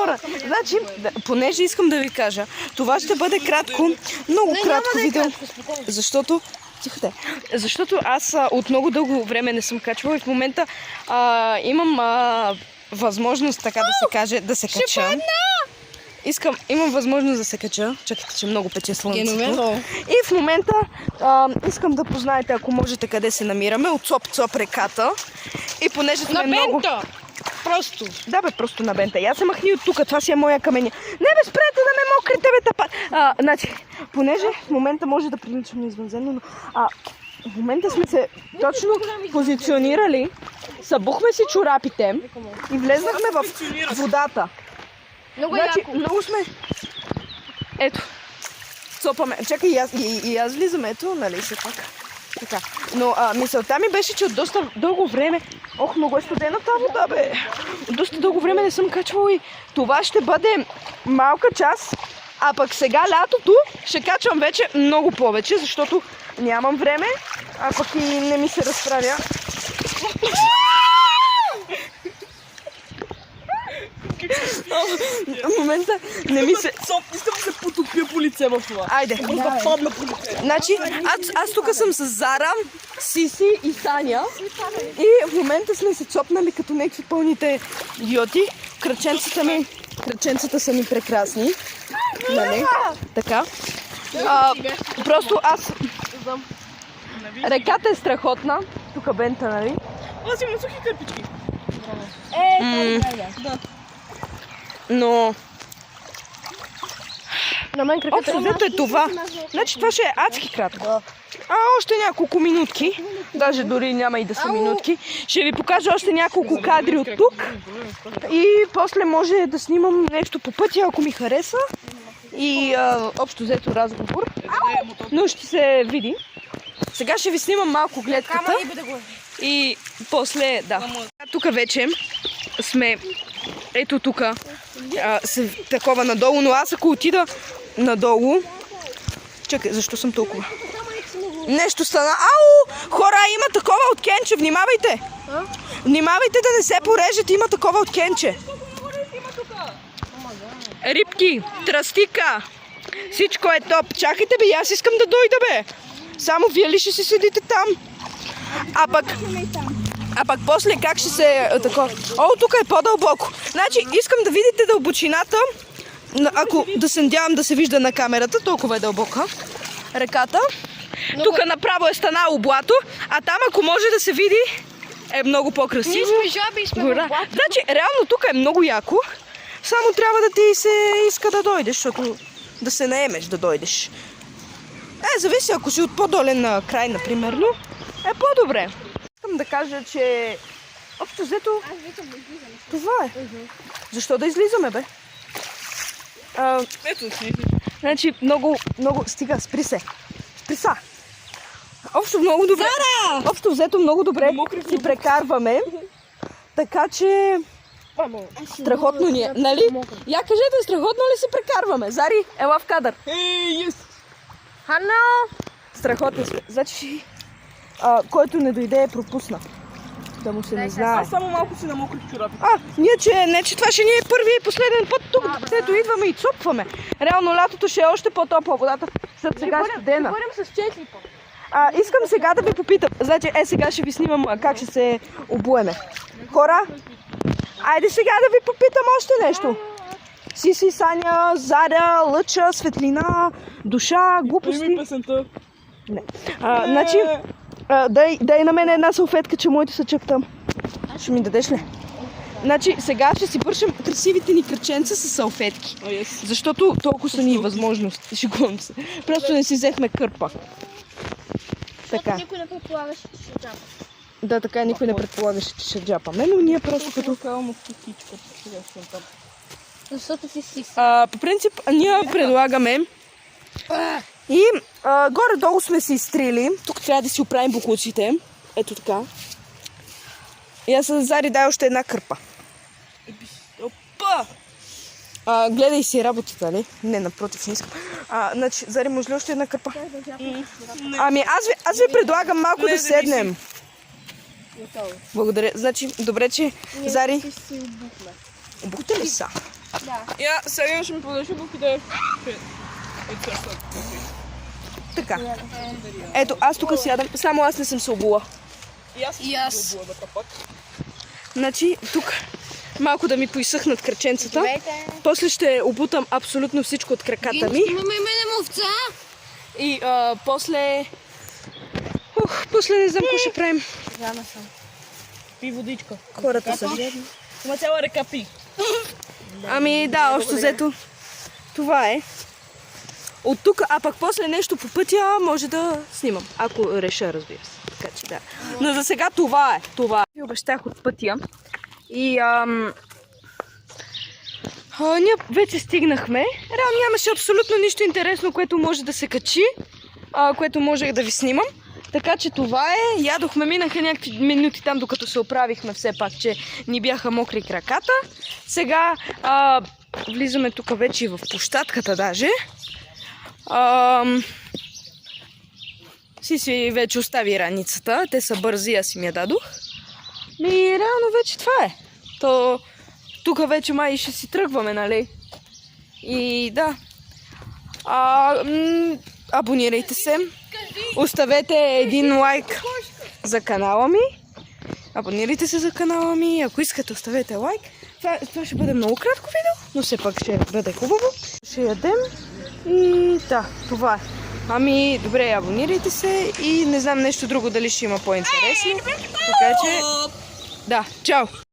хора, значи, понеже искам да ви кажа, това ще бъде кратко, много кратко видео, защото защото аз от много дълго време не съм качвала и в момента имам възможност, така да се каже, да се кача. Имам възможност да се кача. Чакайте, че много пече слънцето. И в момента искам да познаете, ако можете, къде се намираме. От Цоп реката. И понеже сме много... Просто. Да бе, просто на бента. Я се махни от тук, това си е моя каменя. Не бе, спрете да ме мокрите, бе, тапат. Значи, понеже в момента може да приличаме извънземно, но в момента сме се точно позиционирали, събухме си чорапите и влезнахме в водата. Значи, много сме... Ето, цопаме. Чакай, и аз влизам, ето, нали се пак. Така. Но мисълта ми беше, че от доста дълго време... Ох, много е студена тази вода, бе! От доста дълго време не съм качвала и това ще бъде малка част, а пък сега лятото ще качвам вече много повече, защото нямам време, а пък и не ми се разправя. В момента не ми се... Искам да се потопя по лице в това. Айде. Да падна по лице. Значи, аз тук съм с Зара, Сиси и Саня. И в момента сме се цопнали като някакви пълните идиоти. Кръченцата са ми прекрасни. Нали? Така. Просто аз... Реката е страхотна. Тук бента, нали? Аз имам сухи кърпички. Да. Но... Общо взето е това. Значи това ще е адски кратко. Още няколко минутки. Даже дори няма и да са минутки. Ще ви покажа още няколко кадри от тук. И после може да снимам нещо по пътя, ако ми хареса. И общо взето разговор. Но ще се види. Сега ще ви снимам малко гледката. И после, да. Тук вече сме, ето тук, такова надолу, но аз ако отида надолу... Чакай, защо съм толкова? Нещо стана. Ау! Хора, има такова от кенче, внимавайте! Внимавайте да не се порежете, има такова от кенче. Рибки, тръстика, всичко е топ. Чакайте бе, аз искам да дойда бе. Само вие ли ще си седите там? А пък после как ще се... Такова. О, тук е по-дълбоко. Значи, искам да видите дълбочината. Ако да се надявам да се вижда на камерата, толкова е дълбока реката. Тук направо е станало блато, а там ако може да се види, е много по-красиво. Ние сме жаби и сме в блато. Значи, реално тук е много яко. Само трябва да ти се иска да дойдеш, защото да се наемеш да дойдеш. Зависи, ако си от по-долен край, например, но е по-добре. Искам да кажа, че общо взето това е. Защо да излизаме, бе? Ето си. Значи, много... Стига, спри се. Спри са. Общо много добре. Общо взето много добре си прекарваме. Така че... Страхотно ни е. Нали? Я кажете, страхотно ли си прекарваме? Зари, ела в кадър. Хано! Страхотно сме. Значи, който не дойде е пропусна. Да му се не знае. Аз само малко си намокрих чорапите. Не, че това ще ни е първи и последен път тук, където идваме и цупваме. Реално лятото ще е още по-топла водата, защото сега е студена. Говорим с 4 пък. Искам сега да ви попитам. Значи, сега ще ви снимам как ще се обуеме. Хора, айде сега да ви попитам още нещо. Сиси, Саня, Заря, Лъча, Светлина, Душа, глупости. Прими песента. Не. Значи, дай на мен една салфетка, че моите са чак там. Ще ми дадеш ли? Значи, сега ще си вършим красивите ни кръченца с салфетки. Защото толкова са ни възможности. Шегувам се. Просто не си взехме кърпа. Така. Никой не предполагаше, че ще джапа. Да, така никой не предполагаше, че ще джапаме, но ние просто като... Защото си си. По принцип, ние предлагаме и горе-долу сме си изтрили. Тук трябва да си оправим боклуците. Ето така. И аз с Зари дай още една кърпа. Опа! Гледай си работата, нали? Не, напротив, не искам. Значи, Зари, може ли още една кърпа? Ами, аз ви предлагам малко да седнем. Благодаря. Значи, добре, че Зари... Обухте ли са? Я сега ще ми подаш обувки да е... Така. Ето, аз тук сядам. Само аз не съм се обула. И аз ще обувам пак. Значи, тук малко да ми поизсъхнат кръченцата. После ще обутам абсолютно всичко от краката ми. Имаме мене овца. И после... после не знам какво ще правим. Рано съм. Пи водичка. Хората са жадни. Има цяла река пи. Ами да, общо взето. Това е. От тук, а пък после нещо по пътя може да снимам. Ако реша, разбира се. Така че да. Но за сега това е. Това е. Ви обещах от пътя. И ние вече стигнахме. Реално нямаше абсолютно нищо интересно, което може да се качи. Което можех да ви снимам. Така че това е. Ядохме, минаха някакви минути там, докато се оправихме все пак, че ни бяха мокри краката. Сега влизаме тук вече и в площадката даже. Сиси вече остави раницата. Те са бързи, аз си ми я дадох. И реално вече това е. То тук вече май ще си тръгваме, нали? И да. Абонирайте се. Оставете един лайк за канала ми. Абонирайте се за канала ми. Ако искате, оставете лайк. Това ще бъде много кратко видео, но все пак ще бъде хубаво. Ще ядем. И да, това е. Ами, добре, абонирайте се и не знам нещо друго дали ще има по-интересно. Така че, да, чао!